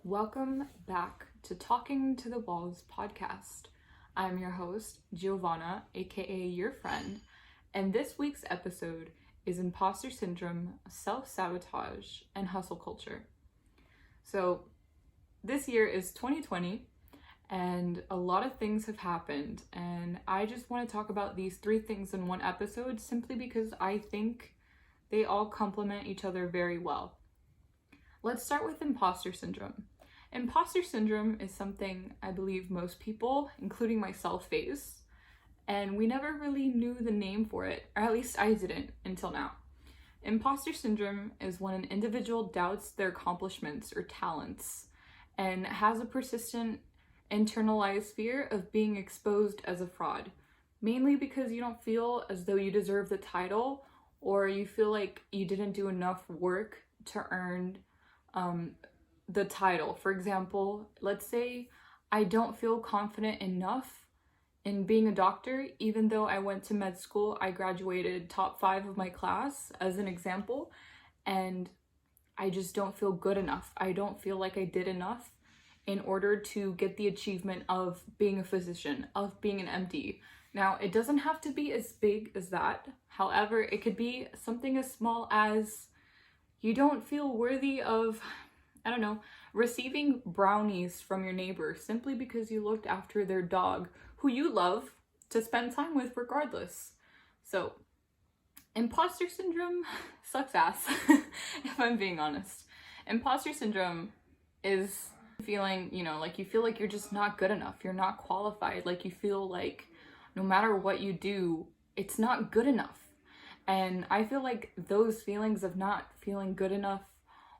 Welcome back to Talking to the Walls podcast. I'm your host, Giovanna, aka your friend, and this week's episode is Imposter Syndrome, Self-Sabotage, and Hustle Culture. So, this year is 2020, and a lot of things have happened, and I just want to talk about these three things in one episode simply because I think they all complement each other very well. Let's start with imposter syndrome. Imposter syndrome is something I believe most people, including myself, face, and we never really knew the name for it, or at least I didn't until now. Imposter syndrome is when an individual doubts their accomplishments or talents and has a persistent internalized fear of being exposed as a fraud, mainly because you don't feel as though you deserve the title or you feel like you didn't do enough work to earn the title. For example, let's say I don't feel confident enough in being a doctor, even though I went to med school, I graduated top 5 of my class as an example, and I just don't feel good enough. I don't feel like I did enough in order to get the achievement of being a physician, of being an MD. Now, it doesn't have to be as big as that. However, it could be something as small as you don't feel worthy of, receiving brownies from your neighbor simply because you looked after their dog, who you love to spend time with regardless. So, imposter syndrome sucks ass, if I'm being honest. Imposter syndrome is feeling, like you feel like you're just not good enough. You're not qualified. Like you feel like no matter what you do, it's not good enough. And I feel like those feelings of not feeling good enough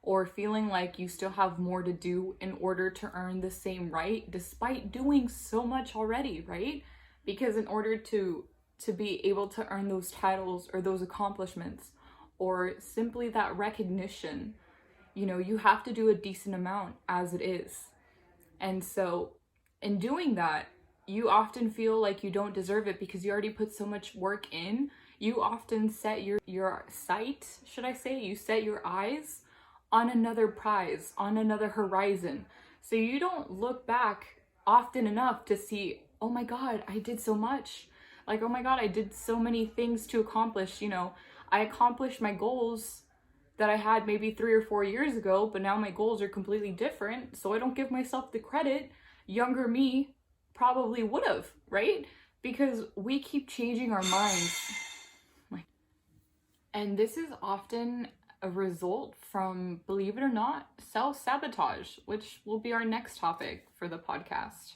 or feeling like you still have more to do in order to earn the same right, despite doing so much already, right? Because in order to be able to earn those titles or those accomplishments or simply that recognition, you have to do a decent amount as it is. And so in doing that, you often feel like you don't deserve it because you already put so much work in. You often set your sight, you set your eyes on another prize, on another horizon. So you don't look back often enough to see, oh my God, I did so much. Like, oh my God, I did so many things to accomplish. I accomplished my goals that I had maybe 3 or 4 years ago, but now my goals are completely different. So I don't give myself the credit younger me probably would have, right? Because we keep changing our minds. And this is often a result from, believe it or not, self-sabotage, which will be our next topic for the podcast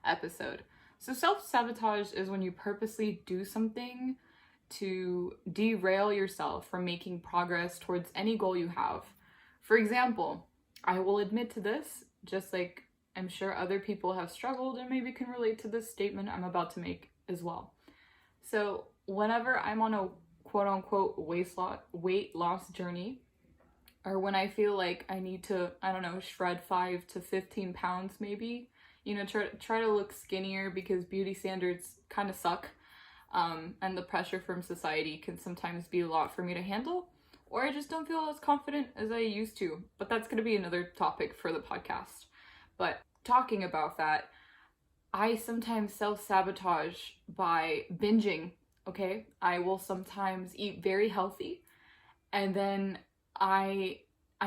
episode. So self-sabotage is when you purposely do something to derail yourself from making progress towards any goal you have. For example, I will admit to this, just like I'm sure other people have struggled and maybe can relate to this statement I'm about to make as well. So whenever I'm on a quote-unquote weight loss journey, or when I feel like I need to, shred 5 to 15 pounds maybe, try to look skinnier because beauty standards kind of suck, and the pressure from society can sometimes be a lot for me to handle, or I just don't feel as confident as I used to. But that's going to be another topic for the podcast. But talking about that, I sometimes self-sabotage by binging. Okay, I will sometimes eat very healthy, and then I'm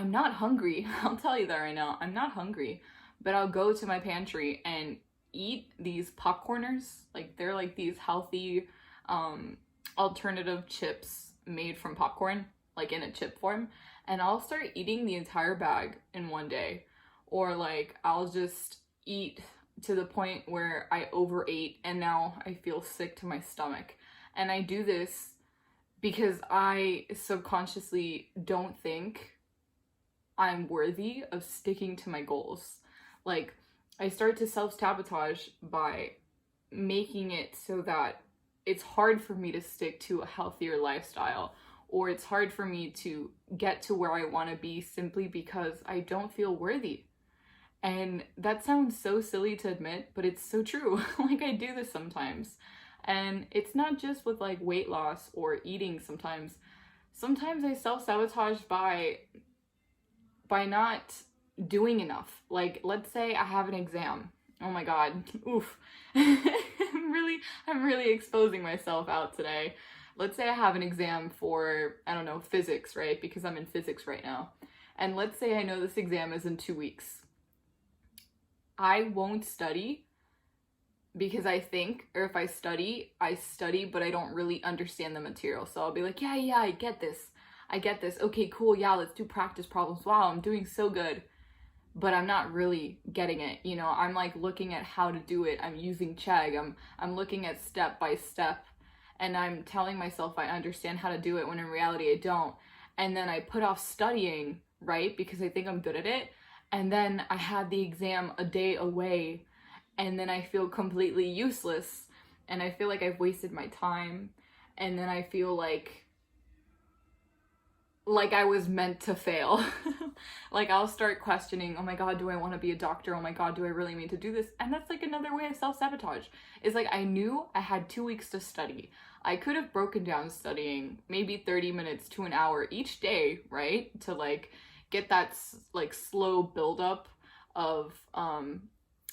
not hungry. I'll tell you that right now. I'm not hungry, but I'll go to my pantry and eat these popcorners. Like, they're like these healthy alternative chips made from popcorn, like in a chip form, and I'll start eating the entire bag in one day. Or like I'll just eat to the point where I overate and now I feel sick to my stomach. And I do this because I subconsciously don't think I'm worthy of sticking to my goals. Like, I start to self-sabotage by making it so that it's hard for me to stick to a healthier lifestyle, or it's hard for me to get to where I want to be simply because I don't feel worthy. And that sounds so silly to admit, but it's so true. Like, I do this sometimes. And it's not just with like weight loss or eating sometimes. Sometimes I self-sabotage by not doing enough. Like, let's say I have an exam. Oh my god. Oof. I'm really exposing myself out today. Let's say I have an exam for, I don't know, physics, right? Because I'm in physics right now. And let's say I know this exam is in 2 weeks. I won't study because I think, or if I study, but I don't really understand the material. So I'll be like, yeah, I get this. Okay, cool. Yeah, let's do practice problems. Wow, I'm doing so good. But I'm not really getting it. You know, I'm like looking at how to do it. I'm using Chegg. I'm looking at step by step, and I'm telling myself I understand how to do it when in reality I don't. And then I put off studying, right? Because I think I'm good at it. And then I had the exam a day away, and then I feel completely useless, and I feel like I've wasted my time, and then I feel like I was meant to fail. Like, I'll start questioning, oh my god, do I want to be a doctor? Oh my god, do I really mean to do this? And that's like another way of self-sabotage. It's like, I knew I had 2 weeks to study. I could have broken down studying maybe 30 minutes to an hour each day, right? To like get that like slow buildup of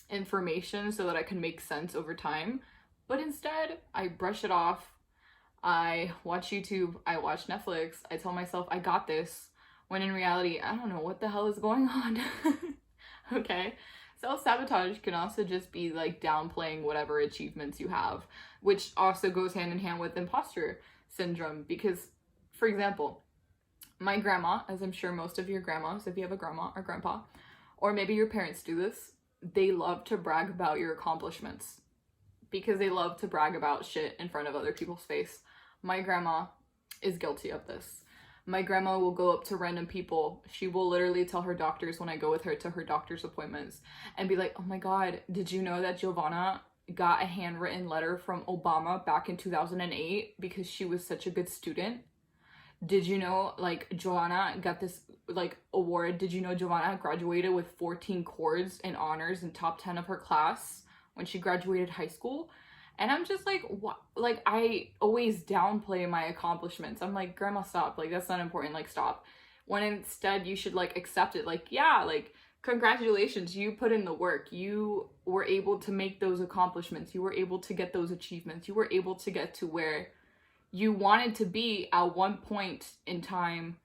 information so that I can make sense over time. But instead, I brush it off. I watch YouTube, I watch Netflix, I tell myself I got this, when in reality, I don't know what the hell is going on. Okay? Self-sabotage can also just be like downplaying whatever achievements you have, which also goes hand in hand with imposter syndrome. Because, for example, my grandma, as I'm sure most of your grandmas, if you have a grandma or grandpa, or maybe your parents do this, they love to brag about your accomplishments. Because they love to brag about shit in front of other people's face. My grandma is guilty of this. My grandma will go up to random people. She will literally tell her doctors when I go with her to her doctor's appointments and be like, oh my god, did you know that Giovanna got a handwritten letter from Obama back in 2008 because she was such a good student? Did you know, like, Giovanna got this, like, award? Did you know Giovanna graduated with 14 chords and honors in top 10 of her class when she graduated high school? And I'm just like, what? Like, I always downplay my accomplishments. I'm like, grandma, stop. Like, that's not important. Like, stop. When instead you should, like, accept it. Like, yeah, like, congratulations. You put in the work. You were able to make those accomplishments. You were able to get those achievements. You were able to get to where you wanted to be at one point in time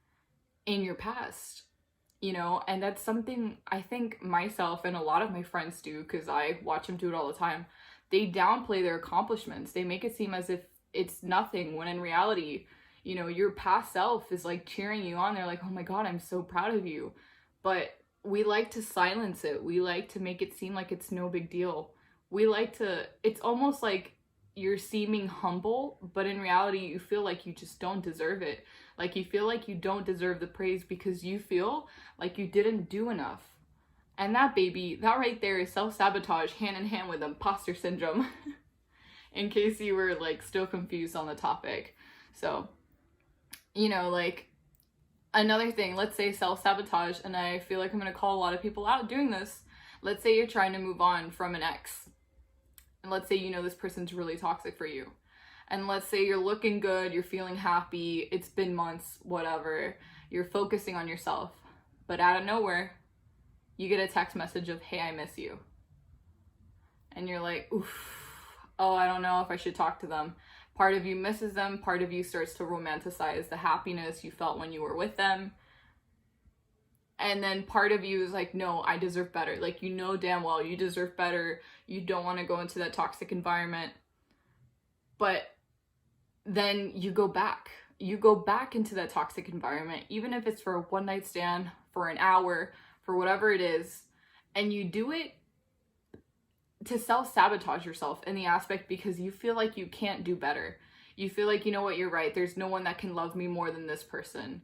in your past. You know, and that's something I think myself and a lot of my friends do, because I watch them do it all the time. They downplay their accomplishments. They make it seem as if it's nothing, when in reality, you know, your past self is like cheering you on. They're like, oh my god, I'm so proud of you. But we like to silence it. We like to make it seem like it's no big deal. We like to, it's almost like you're seeming humble, but in reality, you feel like you just don't deserve it. Like, you feel like you don't deserve the praise because you feel like you didn't do enough. And that, baby, that right there is self-sabotage hand in hand with imposter syndrome. In case you were, like, still confused on the topic. So, you know, like, another thing, let's say self-sabotage, and I feel like I'm going to call a lot of people out doing this. Let's say you're trying to move on from an ex. And let's say you know this person's really toxic for you. And let's say you're looking good, you're feeling happy, it's been months, whatever. You're focusing on yourself. But out of nowhere, you get a text message of, hey, I miss you. And you're like, oof, oh, I don't know if I should talk to them. Part of you misses them, part of you starts to romanticize the happiness you felt when you were with them. And then part of you is like, no, I deserve better. Like, you know damn well you deserve better. You don't want to go into that toxic environment. But then you go back. You go back into that toxic environment, even if it's for a one-night stand, for an hour, for whatever it is. And you do it to self-sabotage yourself in the aspect because you feel like you can't do better. You feel like, you know what, you're right. There's no one that can love me more than this person.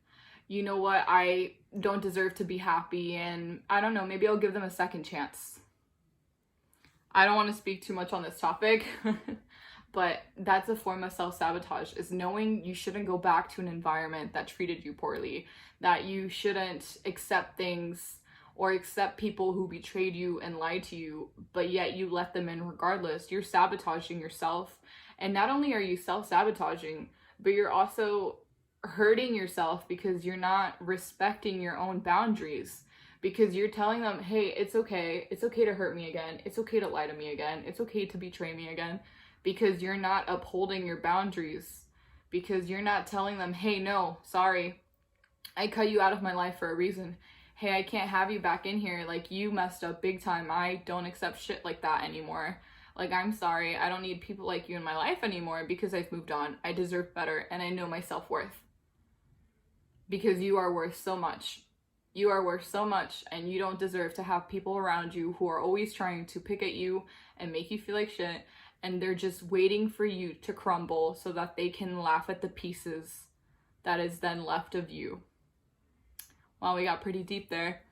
You know what, I don't deserve to be happy, and I don't know, maybe I'll give them a second chance. I don't want to speak too much on this topic, but that's a form of self-sabotage, is knowing you shouldn't go back to an environment that treated you poorly, that you shouldn't accept things or accept people who betrayed you and lied to you, but yet you let them in regardless. You're sabotaging yourself, and not only are you self-sabotaging, but you're also hurting yourself because you're not respecting your own boundaries, because you're telling them, hey, it's okay to hurt me again, it's okay to lie to me again, it's okay to betray me again, because you're not upholding your boundaries, because you're not telling them, hey, no, sorry, I cut you out of my life for a reason. Hey, I can't have you back in here. Like, you messed up big time. I don't accept shit like that anymore. Like, I'm sorry. I don't need people like you in my life anymore because I've moved on. I deserve better, and I know my self-worth. Because you are worth so much. You are worth so much, and you don't deserve to have people around you who are always trying to pick at you and make you feel like shit, and they're just waiting for you to crumble so that they can laugh at the pieces that is then left of you. Wow, we got pretty deep there.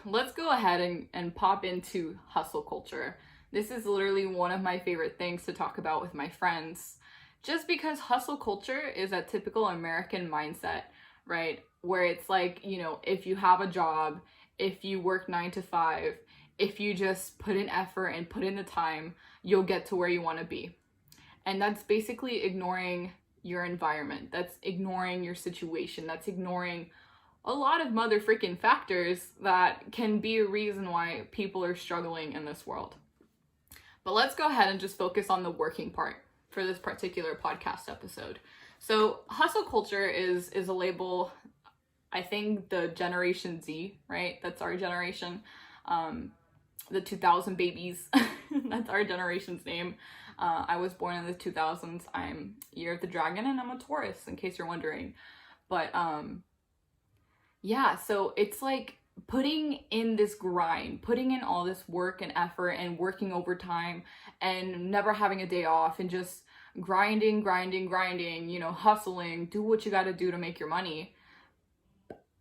Let's go ahead and pop into hustle culture. This is literally one of my favorite things to talk about with my friends, just because hustle culture is a typical American mindset, right? Where it's like, you know, if you have a job, if you work 9 to 5, if you just put in effort and put in the time, you'll get to where you want to be. And that's basically ignoring your environment. That's ignoring your situation. That's ignoring a lot of mother freaking factors that can be a reason why people are struggling in this world. But let's go ahead and just focus on the working part for this particular podcast episode. So hustle culture is a label, I think the Generation Z, right? That's our generation. The 2000 babies. That's our generation's name. I was born in the 2000s. I'm Year of the Dragon, and I'm a Taurus, in case you're wondering. But yeah, so it's like putting in this grind, putting in all this work and effort and working overtime and never having a day off and just grinding, you know, hustling, do what you got to do to make your money.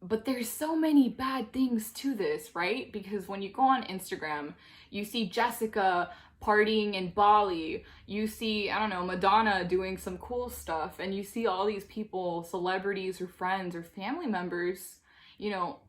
But there's so many bad things to this, right? Because when you go on Instagram, you see Jessica partying in Bali, you see, I don't know, Madonna doing some cool stuff, and you see all these people, celebrities or friends or family members, you know,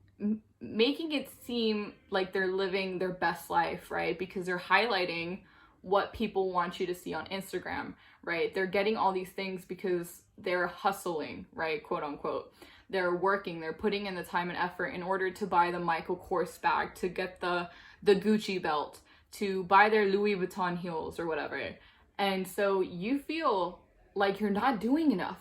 making it seem like they're living their best life, right? Because they're highlighting what people want you to see on Instagram, right? They're getting all these things because they're hustling, right? Quote unquote. They're working, they're putting in the time and effort in order to buy the Michael Kors bag, to get the Gucci belt, to buy their Louis Vuitton heels or whatever. And so you feel like you're not doing enough.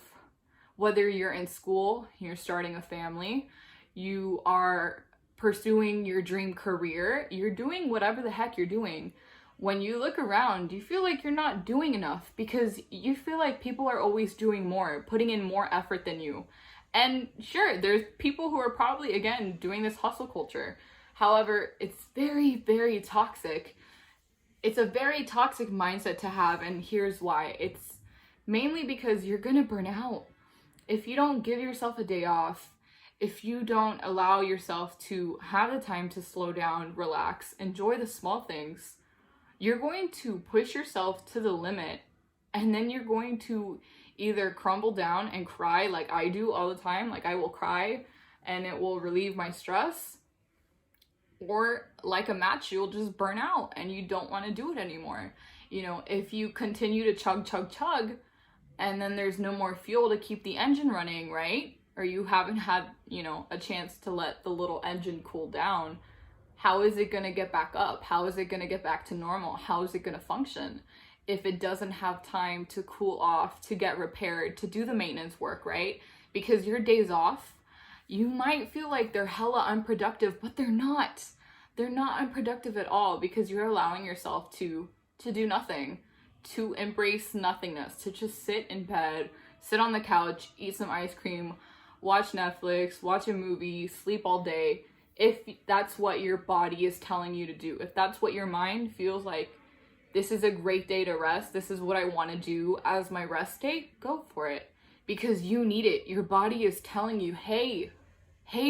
Whether you're in school, you're starting a family, you are pursuing your dream career, you're doing whatever the heck you're doing. When you look around, you feel like you're not doing enough because you feel like people are always doing more, putting in more effort than you. And sure, there's people who are probably, again, doing this hustle culture. However, it's very, very toxic. It's a very toxic mindset to have, and here's why. It's mainly because you're gonna burn out. If you don't give yourself a day off, if you don't allow yourself to have the time to slow down, relax, enjoy the small things, you're going to push yourself to the limit, and then you're going to either crumble down and cry like I do all the time, like I will cry and it will relieve my stress, or like a match, you'll just burn out and you don't want to do it anymore. You know, if you continue to chug, and then there's no more fuel to keep the engine running, right? Or you haven't had, you know, a chance to let the little engine cool down, how is it going to get back up? How is it going to get back to normal? How is it going to function if it doesn't have time to cool off, to get repaired, to do the maintenance work, right? Because your days off, you might feel like they're hella unproductive, but they're not. They're not unproductive at all, because you're allowing yourself to do nothing, to embrace nothingness, to just sit in bed, sit on the couch, eat some ice cream, watch Netflix, watch a movie, sleep all day. If that's what your body is telling you to do, if that's what your mind feels like, this is a great day to rest, this is what I want to do as my rest day, go for it. Because you need it. Your body is telling you, hey,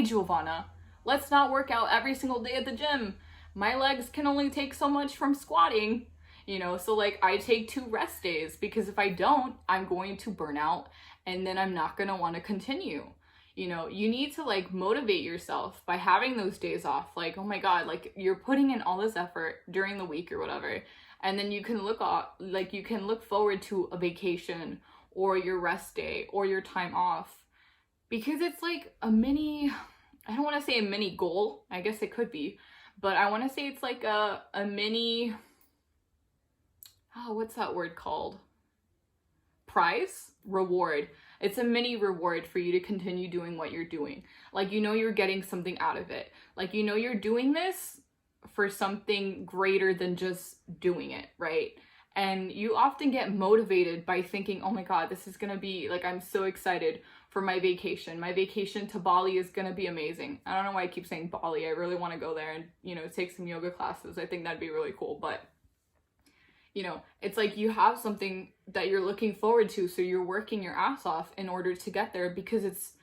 Giovanna, let's not work out every single day at the gym. My legs can only take so much from squatting. You know, so like I take 2 rest days, because if I don't, I'm going to burn out and then I'm not going to want to continue. You know, you need to like motivate yourself by having those days off. Like, oh my God, like you're putting in all this effort during the week or whatever. And then you can look forward to a vacation or your rest day or your time off, because it's like a mini I don't want to say a mini goal. I guess it could be. But I want to say it's like a mini, what's that word called? Prize? Reward. It's a mini reward for you to continue doing what you're doing. Like, you know, you're getting something out of it. Like, you know, you're doing this for something greater than just doing it, right? And you often get motivated by thinking, oh my God, this is gonna be, like, I'm so excited for my vacation. My vacation to Bali is gonna be amazing. I don't know why I keep saying Bali. I really wanna go there and, you know, take some yoga classes. I think that'd be really cool. But, you know, it's like you have something that you're looking forward to, so you're working your ass off in order to get there, because it's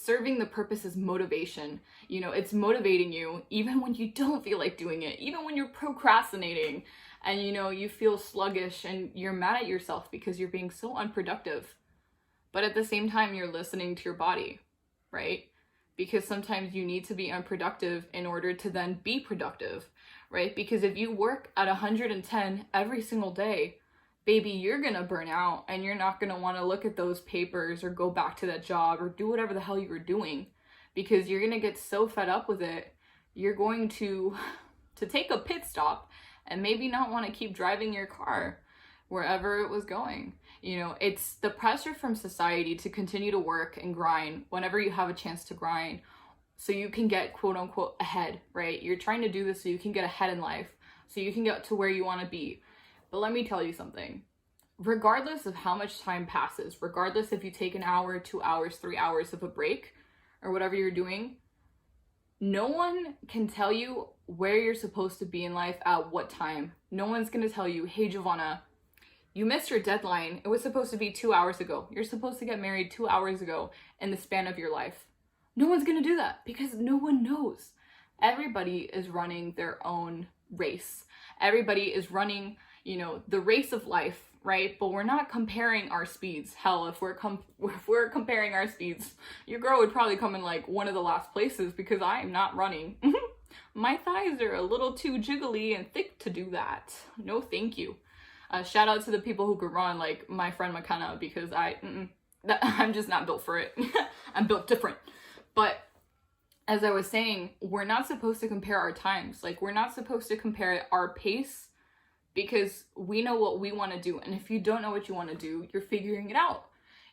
serving the purpose as motivation. You know, it's motivating you even when you don't feel like doing it, even when you're procrastinating and, you know, you feel sluggish and you're mad at yourself because you're being so unproductive. But at the same time, you're listening to your body, right? Because sometimes you need to be unproductive in order to then be productive, right? Because if you work at 110 every single day, baby, you're gonna burn out and you're not gonna wanna look at those papers or go back to that job or do whatever the hell you were doing, because you're gonna get so fed up with it, you're going to take a pit stop and maybe not wanna keep driving your car wherever it was going. You know, it's the pressure from society to continue to work and grind whenever you have a chance to grind so you can get quote unquote ahead, right? You're trying to do this so you can get ahead in life, so you can get to where you want to be. But let me tell you something. Regardless of how much time passes, regardless if you take an hour, 2 hours, 3 hours of a break or whatever you're doing, no one can tell you where you're supposed to be in life at what time. No one's going to tell you, hey, Giovanna, you missed your deadline. It was supposed to be 2 hours ago. You're supposed to get married 2 hours ago in the span of your life. No one's going to do that because no one knows. Everybody is running their own race. Everybody is running, you know, the race of life, right? But we're not comparing our speeds. Hell, if we're comparing our speeds, your girl would probably come in like one of the last places because I am not running. My thighs are a little too jiggly and thick to do that. No, thank you. Shout out to the people who could run, like my friend McKenna, because I'm just not built for it. I'm built different. But as I was saying, we're not supposed to compare our times. Like, we're not supposed to compare our pace, because we know what we want to do. And if you don't know what you want to do, you're figuring it out,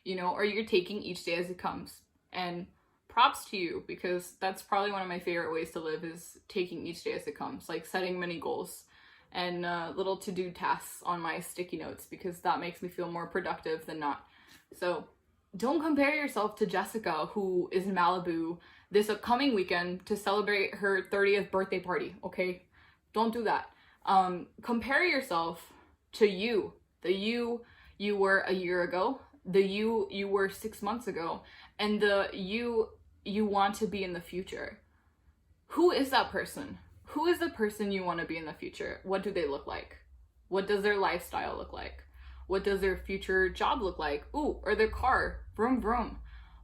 you know, or you're taking each day as it comes. And props to you, because that's probably one of my favorite ways to live, is taking each day as it comes, like setting mini goals and little to-do tasks on my sticky notes, because that makes me feel more productive than not. So don't compare yourself to Jessica, who is in Malibu this upcoming weekend to celebrate her 30th birthday party, okay? Don't do that. Compare yourself to you, the you were a year ago, the you were 6 months ago, and the you want to be in the future. Who is that person? Who is the person you want to be in the future? What do they look like? What does their lifestyle look like? What does their future job look like? Ooh, or their car, vroom vroom.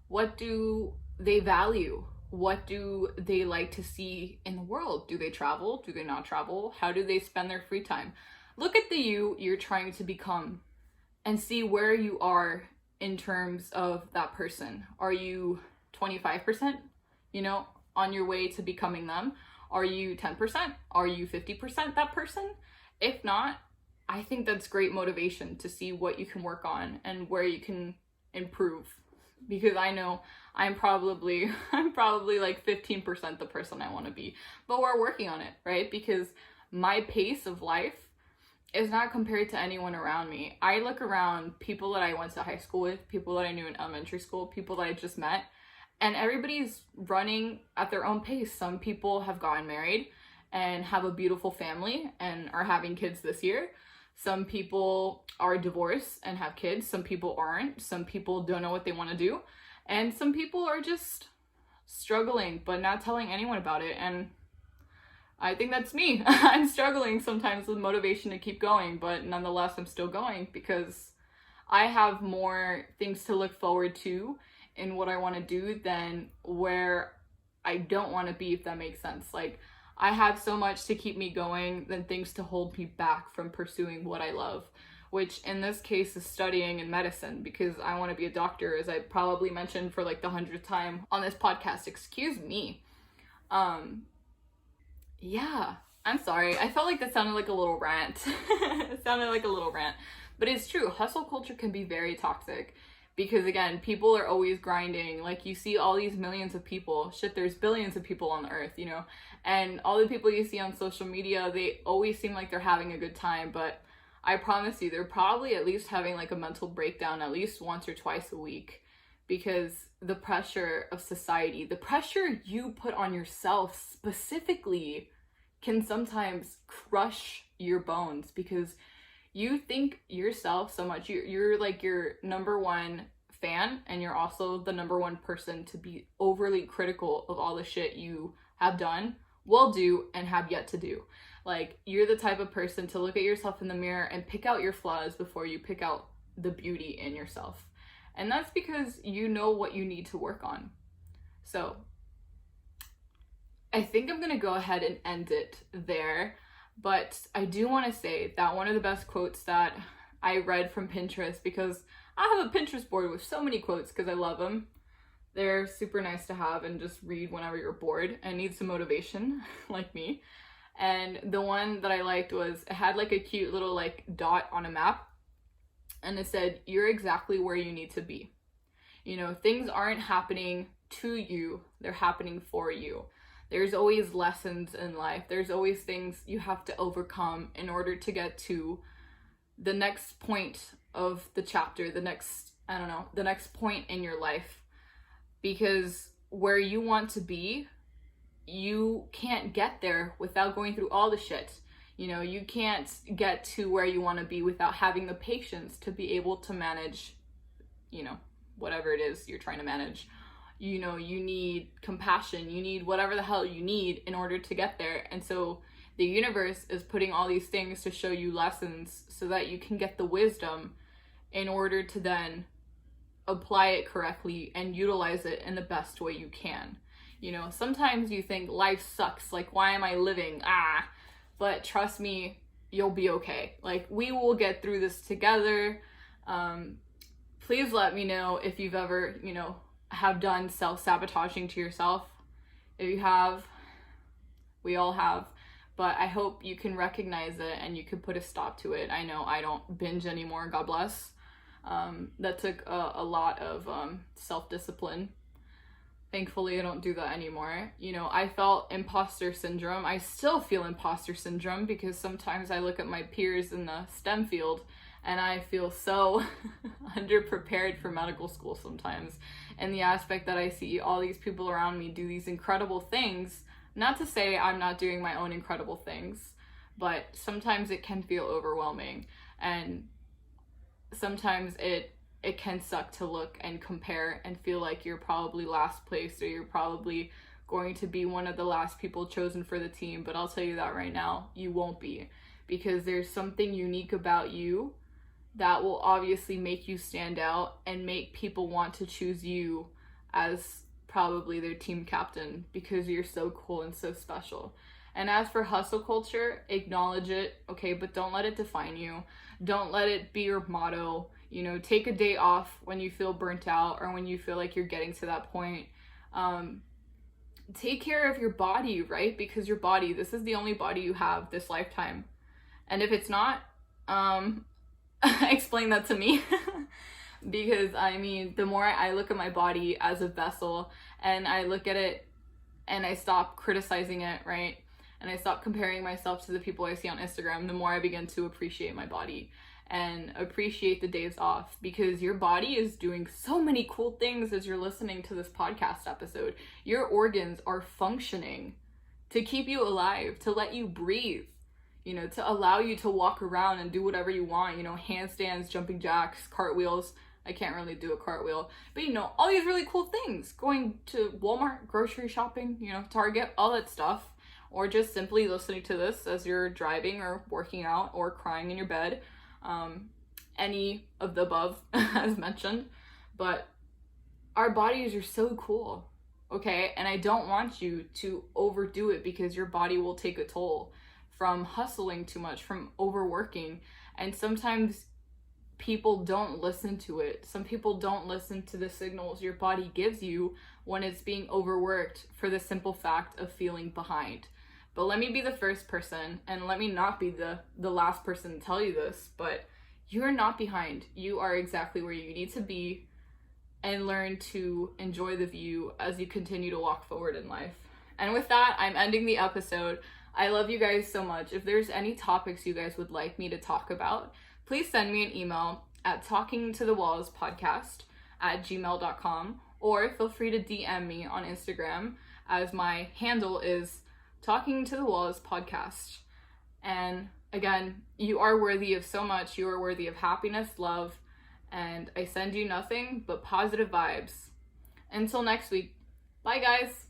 What do they value? What do they like to see in the world? Do they travel? Do they not travel? How do they spend their free time? Look at the you you're trying to become and see where you are in terms of that person. Are you 25%, you know, on your way to becoming them? Are you 10%? Are you 50% that person? If not, I think that's great motivation to see what you can work on and where you can improve. Because I know I'm probably like 15% the person I want to be. But we're working on it, right? Because my pace of life is not compared to anyone around me. I look around people that I went to high school with, people that I knew in elementary school, people that I just met, and everybody's running at their own pace. Some people have gotten married and have a beautiful family and are having kids this year. Some people are divorced and have kids. Some people aren't. Some people don't know what they want to do. And some people are just struggling, but not telling anyone about it. And I think that's me. I'm struggling sometimes with motivation to keep going, but nonetheless, I'm still going because I have more things to look forward to in what I want to do than where I don't want to be, if that makes sense. Like, I have so much to keep me going than things to hold me back from pursuing what I love, which in this case is studying in medicine, because I want to be a doctor, as I probably mentioned for like the 100th time on this podcast. Excuse me. Yeah, I'm sorry. I felt like that sounded like a little rant. It sounded like a little rant. But it's true. Hustle culture can be very toxic because, again, people are always grinding. Like, you see all these millions of people. Shit, there's billions of people on the earth, you know? And all the people you see on social media, they always seem like they're having a good time. But I promise you, they're probably at least having like a mental breakdown at least once or twice a week, because the pressure of society, the pressure you put on yourself specifically, can sometimes crush your bones, because you think yourself so much. You're like your number one fan, and you're also the number one person to be overly critical of all the shit you have done, will do, and have yet to do. Like, you're the type of person to look at yourself in the mirror and pick out your flaws before you pick out the beauty in yourself. And that's because you know what you need to work on. So I think I'm gonna go ahead and end it there. But I do want to say that one of the best quotes that I read from Pinterest, because I have a Pinterest board with so many quotes because I love them. They're super nice to have and just read whenever you're bored and need some motivation, like me. And the one that I liked was, it had like a cute little like dot on a map, and it said, "You're exactly where you need to be." You know, things aren't happening to you, they're happening for you. There's always lessons in life. There's always things you have to overcome in order to get to the next point of the chapter, the next point in your life. Because where you want to be, you can't get there without going through all the shit. You know, you can't get to where you want to be without having the patience to be able to manage, you know, whatever it is you're trying to manage. You know, you need compassion, you need whatever the hell you need in order to get there. And so the universe is putting all these things to show you lessons so that you can get the wisdom in order to then apply it correctly and utilize it in the best way you can. You know, sometimes you think life sucks, like, why am I living? But trust me, you'll be okay. Like, we will get through this together. Please let me know if you've ever, you know, have done self-sabotaging to yourself. If you have, we all have, but I hope you can recognize it and you can put a stop to it. I know I don't binge anymore, God bless. That took a lot of self-discipline. Thankfully, I don't do that anymore. You know, I felt imposter syndrome. I still feel imposter syndrome because sometimes I look at my peers in the STEM field and I feel so underprepared for medical school sometimes. And the aspect that I see all these people around me do these incredible things, not to say I'm not doing my own incredible things, but sometimes it can feel overwhelming. And sometimes it can suck to look and compare and feel like you're probably last place, or you're probably going to be one of the last people chosen for the team. But I'll tell you that right now, you won't be, because there's something unique about you that will obviously make you stand out and make people want to choose you as probably their team captain, because you're so cool and so special. And as for hustle culture, acknowledge it, okay, but don't let it define you. Don't let it be your motto. You know, take a day off when you feel burnt out or when you feel like you're getting to that point. Take care of your body, right? Because your body, this is the only body you have this lifetime. And if it's not, explain that to me. Because I mean, the more I look at my body as a vessel and I look at it and I stop criticizing it, right? And I stop comparing myself to the people I see on Instagram, the more I begin to appreciate my body and appreciate the days off, because your body is doing so many cool things as you're listening to this podcast episode. Your organs are functioning to keep you alive, to let you breathe, you know, to allow you to walk around and do whatever you want, you know, handstands, jumping jacks, cartwheels. I can't really do a cartwheel, but you know, all these really cool things, going to Walmart, grocery shopping, you know, Target, all that stuff, or just simply listening to this as you're driving or working out or crying in your bed. Any of the above as mentioned. But our bodies are so cool, okay? And I don't want you to overdo it, because your body will take a toll from hustling too much, from overworking. And sometimes people don't listen to it. Some people don't listen to the signals your body gives you when it's being overworked for the simple fact of feeling behind. But let me be the first person, and let me not be the last person to tell you this, but you're not behind. You are exactly where you need to be, and learn to enjoy the view as you continue to walk forward in life. And with that, I'm ending the episode. I love you guys so much. If there's any topics you guys would like me to talk about, please send me an email at talkingtothewallspodcast@gmail.com, or feel free to DM me on Instagram, as my handle is Talking to the Walls Podcast. And again, you are worthy of so much. You are worthy of happiness, love, and I send you nothing but positive vibes. Until next week, bye guys.